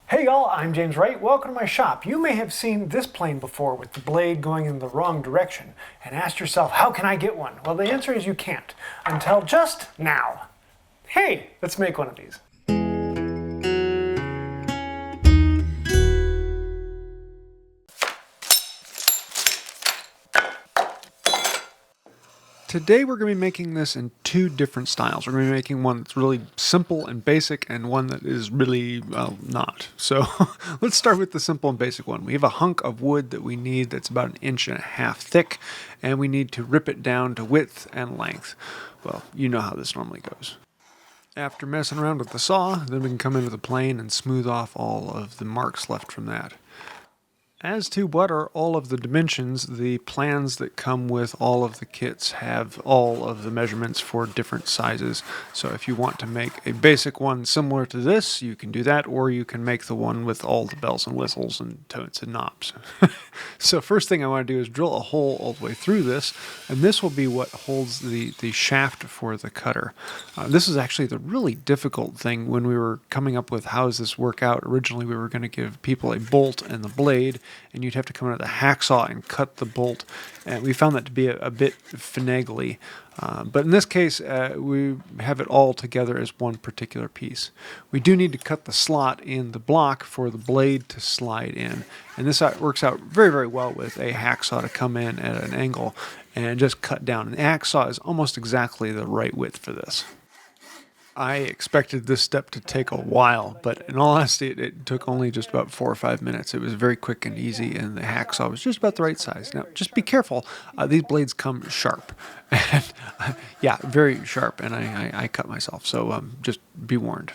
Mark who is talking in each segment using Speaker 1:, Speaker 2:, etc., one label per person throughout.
Speaker 1: Hey y'all, I'm James Wright. Welcome to my shop. You may have seen this plane before with the blade going in the wrong direction and asked yourself, how can I get one? Well, the answer is you can't, until just now. Hey, let's make one of these. Today we're going to be making this in two different styles. We're going to be making one that's really simple and basic and one that is really, well, not. So let's start with the simple and basic one. We have a hunk of wood that we need that's about 1.5 inches thick, and we need to rip it down to width and length. Well, you know how this normally goes. After messing around with the saw, then we can come in with a plane and smooth off all of the marks left from that. As to what are all of the dimensions, the plans that come with all of the kits have all of the measurements for different sizes. So if you want to make a basic one similar to this, you can do that, or you can make the one with all the bells and whistles and totes and knobs. So first thing I want to do is drill a hole all the way through this, and this will be what holds the shaft for the cutter. This is actually the really difficult thing when we were coming up with how does this work out. Originally we were going to give people a bolt and the blade, and you'd have to come in with a hacksaw and cut the bolt. And we found that to be a bit finagly. But in this case, we have it all together as one particular piece. We do need to cut the slot in the block for the blade to slide in. And this works out very, very well with a hacksaw to come in at an angle and just cut down. And the hacksaw is almost exactly the right width for this. I expected this step to take a while, but in all honesty, it took only just about 4 or 5 minutes. It was very quick and easy, and the hacksaw was just about the right size. Now, just be careful. These blades come sharp. And, yeah, very sharp, and I cut myself, so just be warned.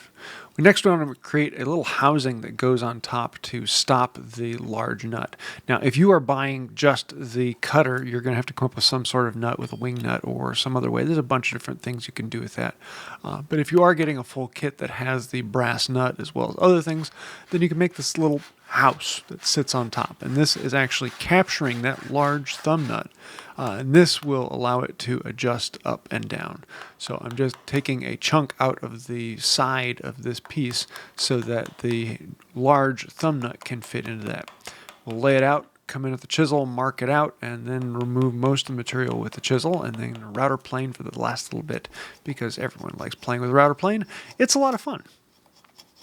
Speaker 1: We next want to create a little housing that goes on top to stop the large nut. Now, if you are buying just the cutter, you're going to have to come up with some sort of nut with a wing nut or some other way. There's a bunch of different things you can do with that. But if you are getting a full kit that has the brass nut as well as other things, then you can make this little house that sits on top. And this is actually capturing that large thumb nut. And this will allow it to adjust up and down. So I'm just taking a chunk out of the side of this piece so that the large thumb nut can fit into that. We'll lay it out, come in with the chisel, mark it out, and then remove most of the material with the chisel, and then a router plane for the last little bit, because everyone likes playing with a router plane. It's a lot of fun.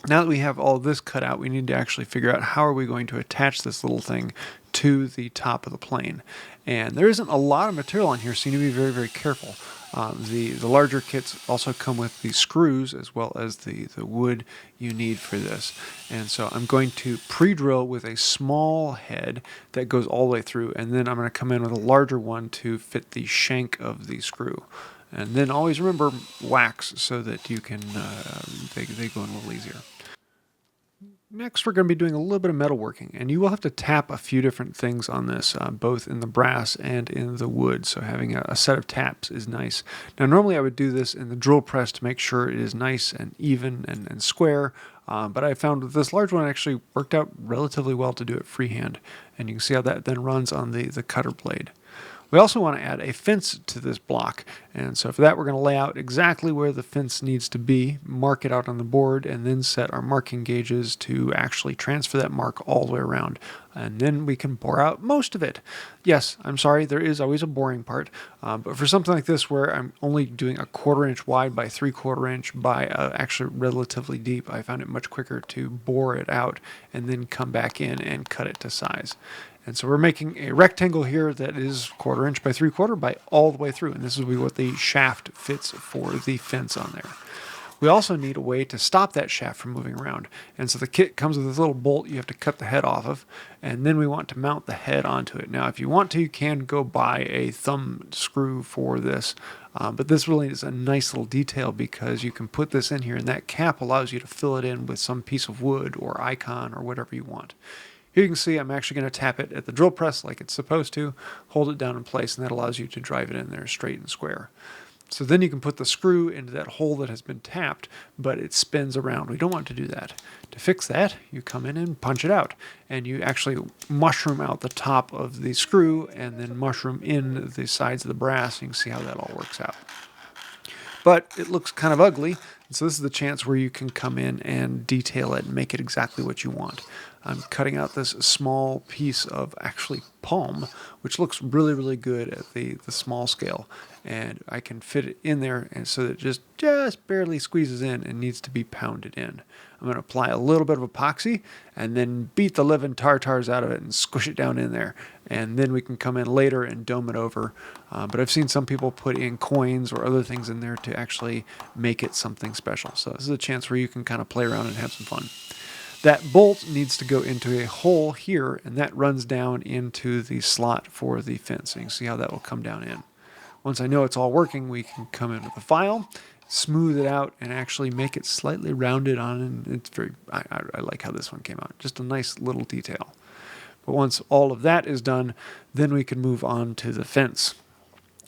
Speaker 1: Now that we have all this cut out, we need to actually figure out how are we going to attach this little thing to the top of the plane. And there isn't a lot of material on here, so you need to be very, very careful. The larger kits also come with the screws as well as the wood you need for this. And so I'm going to pre-drill with a small head that goes all the way through, and then I'm going to come in with a larger one to fit the shank of the screw. And then always remember wax so that you can, they go in a little easier. Next, we're going to be doing a little bit of metalworking, and you will have to tap a few different things on this, both in the brass and in the wood, so having a set of taps is nice. Now, normally I would do this in the drill press to make sure it is nice and even and square, but I found that this large one actually worked out relatively well to do it freehand, and you can see how that then runs on the cutter blade. We also want to add a fence to this block, and so for that we're going to lay out exactly where the fence needs to be, mark it out on the board, and then set our marking gauges to actually transfer that mark all the way around, and then we can bore out most of it. Yes, I'm sorry, there is always a boring part, but for something like this where I'm only doing a 1/4 inch wide by 3/4 inch by actually relatively deep, I found it much quicker to bore it out and then come back in and cut it to size. And so we're making a rectangle here that is 1/4 inch by 3/4 by all the way through. And this will be what the shaft fits for the fence on there. We also need a way to stop that shaft from moving around. And so the kit comes with this little bolt you have to cut the head off of. And then we want to mount the head onto it. Now, if you want to, you can go buy a thumb screw for this. But this really is a nice little detail because you can put this in here and that cap allows you to fill it in with some piece of wood or icon or whatever you want. Here you can see I'm actually going to tap it at the drill press like it's supposed to, hold it down in place, and that allows you to drive it in there straight and square. So then you can put the screw into that hole that has been tapped, but it spins around. We don't want to do that. To fix that, you come in and punch it out, and you actually mushroom out the top of the screw and then mushroom in the sides of the brass. You can see how that all works out. But it looks kind of ugly. So this is the chance where you can come in and detail it and make it exactly what you want. I'm cutting out this small piece of actually palm, which looks really, really good at the small scale. And I can fit it in there and so that it just barely squeezes in and needs to be pounded in. I'm going to apply a little bit of epoxy and then beat the living tartars out of it and squish it down in there. And then we can come in later and dome it over. But I've seen some people put in coins or other things in there to actually make it something special. So this is a chance where you can kind of play around and have some fun. That bolt needs to go into a hole here, and that runs down into the slot for the fence. And you can see how that will come down in. Once I know it's all working, we can come in with a file, smooth it out, and actually make it slightly rounded on. And it's I like how this one came out. Just a nice little detail. But once all of that is done, then we can move on to the fence.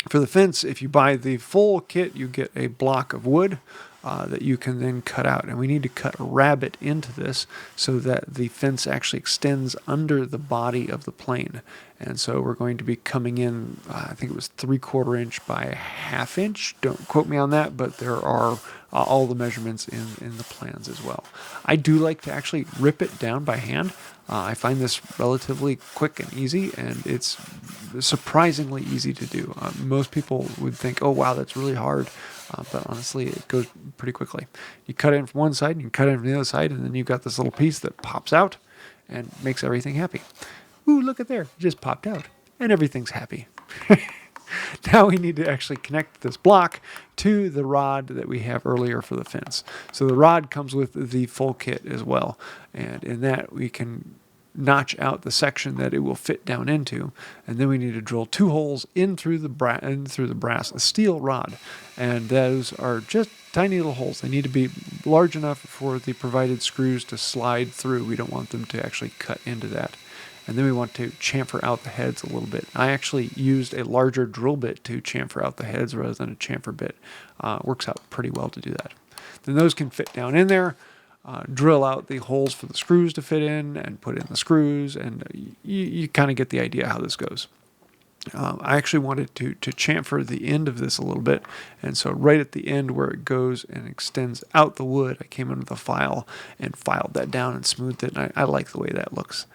Speaker 1: For the fence, if you buy the full kit, you get a block of wood that you can then cut out. And we need to cut a rabbet into this so that the fence actually extends under the body of the plane. And so we're going to be coming in, I think it was 3/4 inch by 1/2 inch. Don't quote me on that, but there are all the measurements in the plans as well. I do like to actually rip it down by hand. I find this relatively quick and easy, and it's surprisingly easy to do. Most people would think, oh, wow, that's really hard. But honestly, it goes pretty quickly. You cut in from one side, and you cut in from the other side, and then you've got this little piece that pops out and makes everything happy. Ooh, look at there. It just popped out, and everything's happy. Now we need to actually connect this block to the rod that we have earlier for the fence. So the rod comes with the full kit as well. And in that we can notch out the section that it will fit down into. And then we need to drill 2 holes in through the brass, a steel rod. And those are just tiny little holes. They need to be large enough for the provided screws to slide through. We don't want them to actually cut into that. And then we want to chamfer out the heads a little bit. I actually used a larger drill bit to chamfer out the heads rather than a chamfer bit. Works out pretty well to do that. Then those can fit down in there. Drill out the holes for the screws to fit in and put in the screws. And you kind of get the idea how this goes. I actually wanted to chamfer the end of this a little bit. And so right at the end where it goes and extends out the wood, I came in with a file and filed that down and smoothed it. And I like the way that looks.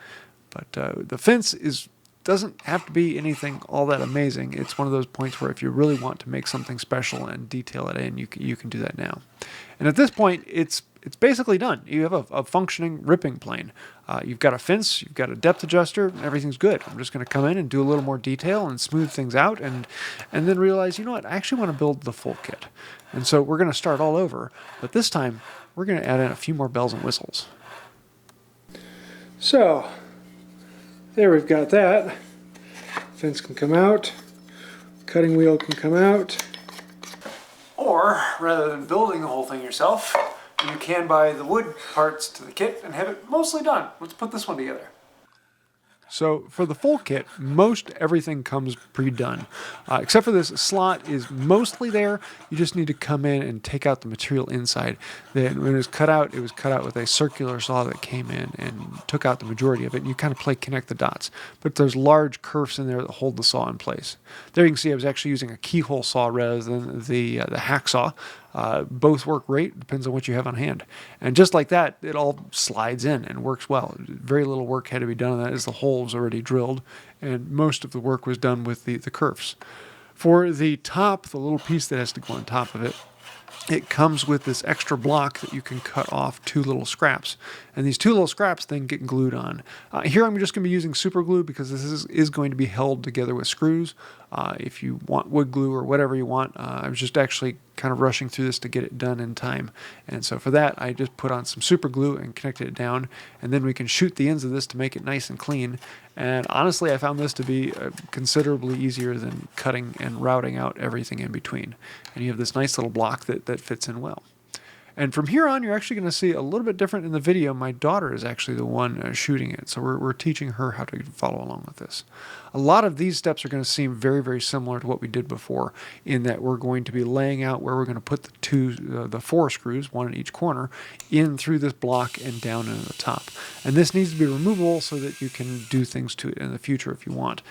Speaker 1: But the fence doesn't have to be anything all that amazing. It's one of those points where if you really want to make something special and detail it in, you can do that now. And at this point, it's basically done. You have a functioning ripping plane. You've got a fence, you've got a depth adjuster, everything's good. I'm just going to come in and do a little more detail and smooth things out and then realize, you know what, I actually want to build the full kit. And so we're going to start all over, but this time we're going to add in a few more bells and whistles. So there we've got that. Fence can come out. Cutting wheel can come out. Or, rather than building the whole thing yourself, you can buy the wood parts to the kit and have it mostly done. Let's put this one together. So for the full kit, most everything comes pre-done. Except for this slot is mostly there. You just need to come in and take out the material inside. Then when it was cut out with a circular saw that came in and took out the majority of it. And you kind of connect the dots. But there's large kerfs in there that hold the saw in place. There you can see I was actually using a keyhole saw rather than the hacksaw. Both work great, depends on what you have on hand. And just like that, it all slides in and works well. Very little work had to be done on that as the hole was already drilled, and most of the work was done with the kerfs. For the top, the little piece that has to go on top of it, it comes with this extra block that you can cut off 2 little scraps. And these 2 little scraps then get glued on. Here I'm just going to be using super glue because this is going to be held together with screws. If you want wood glue or whatever you want, I was just actually kind of rushing through this to get it done in time. And so for that, I just put on some super glue and connected it down. And then we can shoot the ends of this to make it nice and clean. And honestly, I found this to be considerably easier than cutting and routing out everything in between. And you have this nice little block that fits in well. And from here on, you're actually going to see a little bit different in the video. My daughter is actually the one shooting it, so we're teaching her how to follow along with this. A lot of these steps are going to seem very, very similar to what we did before, in that we're going to be laying out where we're going to put the 4 screws, one in each corner, in through this block and down into the top. And this needs to be removable so that you can do things to it in the future if you want.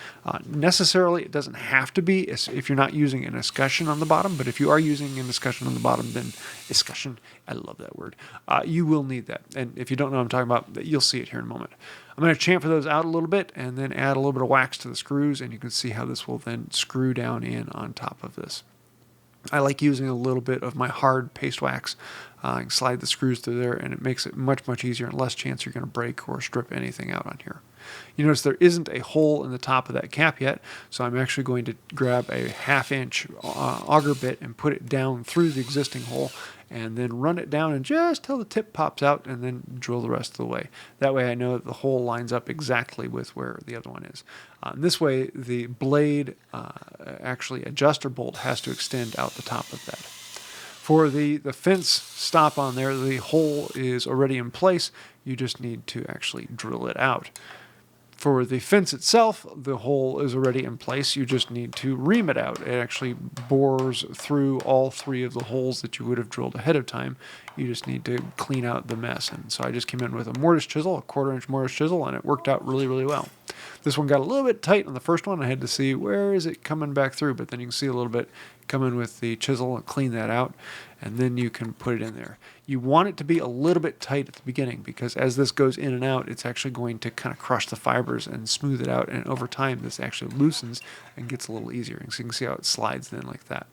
Speaker 1: Necessarily, it doesn't have to be if you're not using an escutcheon on the bottom, but if you are using an escutcheon on the bottom, then escutcheon, I love that word, you will need that. And if you don't know what I'm talking about, you'll see it here in a moment. I'm going to chamfer those out a little bit and then add a little bit of wax to the screws, and you can see how this will then screw down in on top of this. I like using a little bit of my hard paste wax. I can slide the screws through there, and it makes it much, much easier and less chance you're going to break or strip anything out on here. You notice there isn't a hole in the top of that cap yet, so I'm actually going to grab a 1/2-inch auger bit and put it down through the existing hole, and then run it down and just till the tip pops out, and then drill the rest of the way. That way I know that the hole lines up exactly with where the other one is. This way the blade actually adjuster bolt has to extend out the top of that. For the fence stop on there, the hole is already in place. You just need to actually drill it out. For the fence itself, the hole is already in place. You just need to ream it out. It actually bores through all 3 of the holes that you would have drilled ahead of time. You just need to clean out the mess. And so I just came in with a mortise chisel, a 1/4-inch mortise chisel, and it worked out really, really well. This one got a little bit tight on the first one. I had to see where is it coming back through, but then you can see a little bit come in with the chisel and clean that out, and then you can put it in there. You want it to be a little bit tight at the beginning, because as this goes in and out, it's actually going to kind of crush the fibers and smooth it out, and over time this actually loosens and gets a little easier. So you can see how it slides in like that.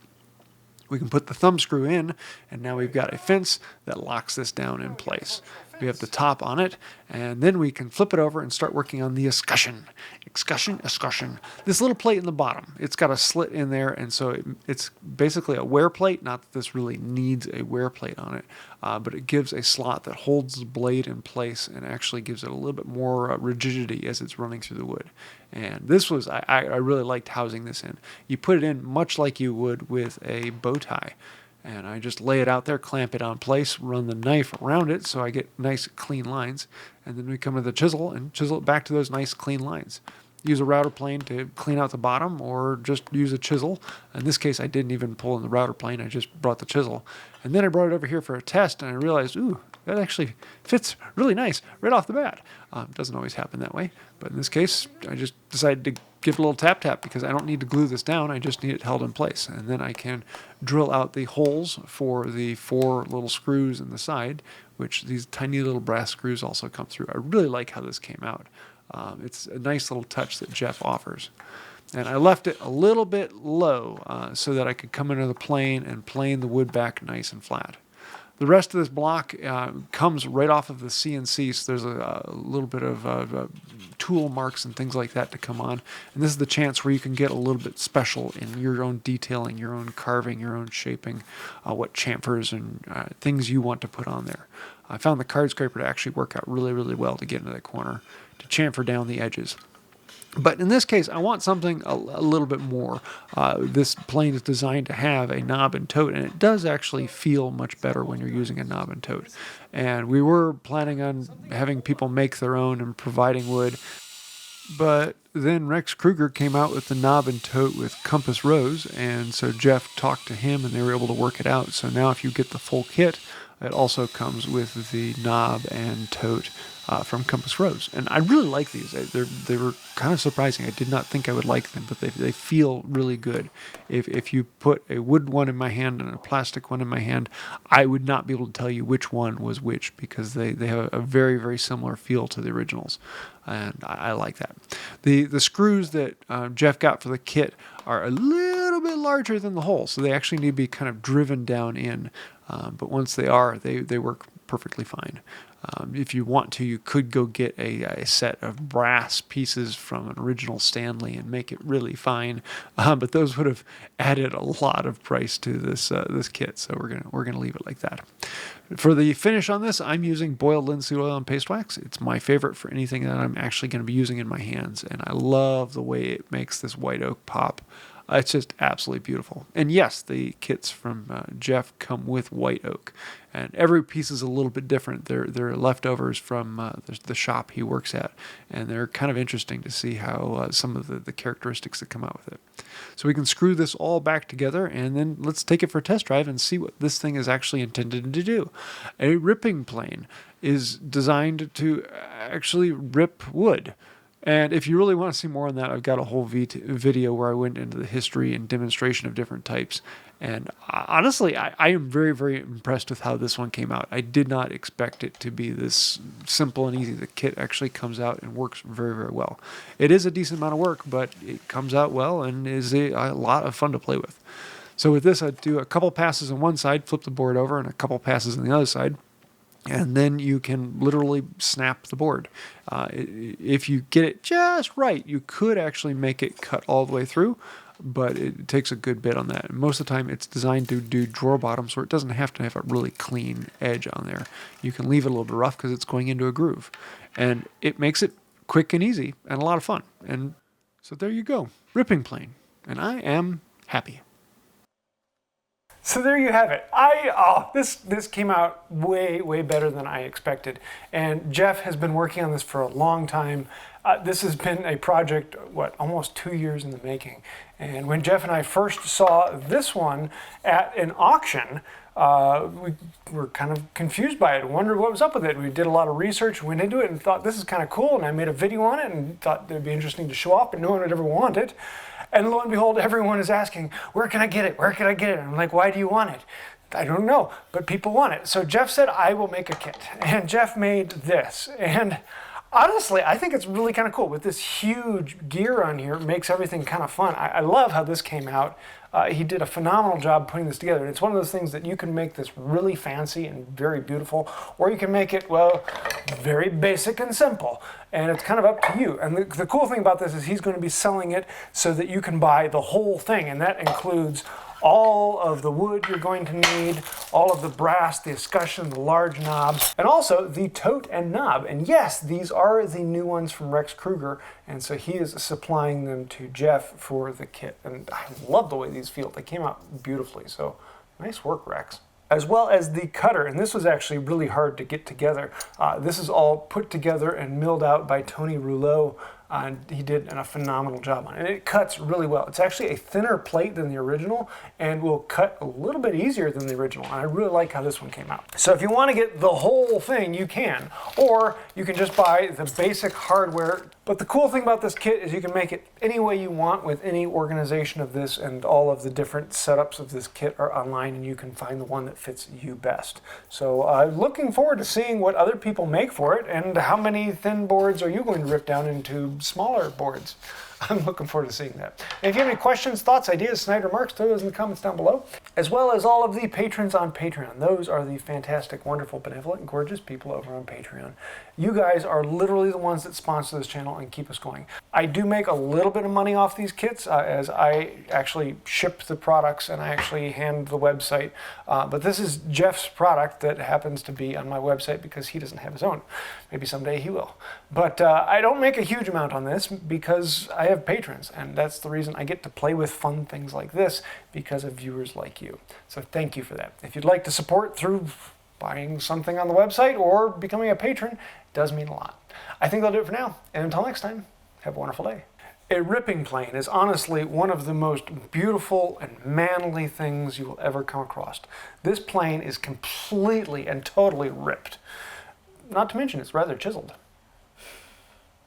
Speaker 1: We can put the thumb screw in, and now we've got a fence that locks this down in place. We have the top on it, and then we can flip it over and start working on the escutcheon. Escutcheon. This little plate in the bottom, it's got a slit in there, and so it's basically a wear plate. Not that this really needs a wear plate on it, but it gives a slot that holds the blade in place and actually gives it a little bit more rigidity as it's running through the wood. And this was, I really liked housing this in. You put it in much like you would with a bow tie. And I just lay it out there, clamp it on place, run the knife around it so I get nice clean lines. And then we come to the chisel and chisel it back to those nice clean lines. Use a router plane to clean out the bottom, or just use a chisel. In this case, I didn't even pull in the router plane. I just brought the chisel. And then I brought it over here for a test, and I realized, ooh, that actually fits really nice right off the bat. Doesn't always happen that way. But in this case, I just decided to give it a little tap because I don't need to glue this down. I just need it held in place. And then I can drill out the holes for the 4 little screws in the side, which these tiny little brass screws also come through. I really like how this came out. It's a nice little touch that Jeff offers. And I left it a little bit low so that I could come into the plane and plane the wood back nice and flat. The rest of this block comes right off of the CNC, so there's a little bit of tool marks and things like that to come on. And this is the chance where you can get a little bit special in your own detailing, your own carving, your own shaping, what chamfers and things you want to put on there. I found the card scraper to actually work out really, really well to get into that corner, to chamfer down the edges. But in this case, I want something a little bit more. This plane is designed to have a knob and tote, and it does actually feel much better when you're using a knob and tote. And we were planning on having people make their own and providing wood, but then Rex Kruger came out with the knob and tote with compass rose, and so Jeff talked to him and they were able to work it out. So now if you get the full kit, it also comes with the knob and tote from Compass Rose. And I really like these. They were kind of surprising. I did not think I would like them, but they feel really good. If you put a wood one in my hand and a plastic one in my hand, I would not be able to tell you which one was which, because they have a very, very similar feel to the originals. And I like that. The screws that Jeff got for the kit are a little bit larger than the hole, so they actually need to be kind of driven down in. But once they are, they work perfectly fine. If you want to, you could go get a set of brass pieces from an original Stanley and make it really fine. But those would have added a lot of price to this kit, so we're gonna leave it like that. For the finish on this, I'm using boiled linseed oil and paste wax. It's my favorite for anything that I'm actually going to be using in my hands, and I love the way it makes this white oak pop. It's just absolutely beautiful. And yes, the kits from Jeff come with white oak, and every piece is a little bit different. They're leftovers from the shop he works at, and they're kind of interesting to see how some of the characteristics that come out with it. So we can screw this all back together, and then let's take it for a test drive and see what this thing is actually intended to do. A ripping plane is designed to actually rip wood. And if you really want to see more on that, I've got a whole video where I went into the history and demonstration of different types. And honestly, I am very, very impressed with how this one came out. I did not expect it to be this simple and easy. The kit actually comes out and works very, very well. It is a decent amount of work, but it comes out well and is a lot of fun to play with. So with this, I'd do a couple passes on one side, flip the board over, and a couple passes on the other side. And then you can literally snap the board. If you get it just right, you could actually make it cut all the way through, but it takes a good bit on that. And most of the time, it's designed to do drawer bottoms, where it doesn't have to have a really clean edge on there. You can leave it a little bit rough because it's going into a groove. And it makes it quick and easy and a lot of fun. And so there you go, ripping plane. And I am happy. So there you have it. This came out way better than I expected. And Jeff has been working on this for a long time. This has been a project, almost 2 years in the making. And when Jeff and I first saw this one at an auction, we were kind of confused by it, wondered what was up with it. We did a lot of research, went into it, and thought this is kind of cool. And I made a video on it and thought it'd be interesting to show off, but no one would ever want it. And lo and behold, everyone is asking, where can I get it? Where can I get it? And I'm like, why do you want it? I don't know, but people want it. So Jeff said, I will make a kit. And Jeff made this. And honestly, I think it's really kind of cool. With this huge gear on here, it makes everything kind of fun. I love how this came out. He did a phenomenal job putting this together. And it's one of those things that you can make this really fancy and very beautiful, or you can make it, very basic and simple. And it's kind of up to you. And the cool thing about this is he's going to be selling it so that you can buy the whole thing. And that includes all of the wood you're going to need, all of the brass, the escutcheon, the large knobs, and also the tote and knob. And yes, these are the new ones from Rex Kruger, and so he is supplying them to Jeff for the kit. And I love the way these feel. They came out beautifully, so nice work, Rex. As well as the cutter, and this was actually really hard to get together. This is all put together and milled out by Tony Rouleau. And he did a phenomenal job on it. And it cuts really well. It's actually a thinner plate than the original and will cut a little bit easier than the original. And I really like how this one came out. So if you want to get the whole thing, you can. Or you can just buy the basic hardware. But the cool thing about this kit is you can make it any way you want with any organization of this, and all of the different setups of this kit are online, and you can find the one that fits you best. So looking forward to seeing what other people make for it, and how many thin boards are you going to rip down into smaller boards. I'm looking forward to seeing that. And if you have any questions, thoughts, ideas, snide remarks, throw those in the comments down below, as well as all of the patrons on Patreon. Those are the fantastic, wonderful, benevolent, gorgeous people over on Patreon. You guys are literally the ones that sponsor this channel and keep us going. I do make a little bit of money off these kits as I actually ship the products and I actually hand the website. But this is Jeff's product that happens to be on my website because he doesn't have his own. Maybe someday he will. But I don't make a huge amount on this because I have patrons, and that's the reason I get to play with fun things like this, because of viewers like you. So thank you for that. If you'd like to support through buying something on the website or becoming a patron, it does mean a lot. I think that'll do it for now, and until next time, have a wonderful day. A ripping plane is honestly one of the most beautiful and manly things you will ever come across. This plane is completely and totally ripped. Not to mention it's rather chiseled.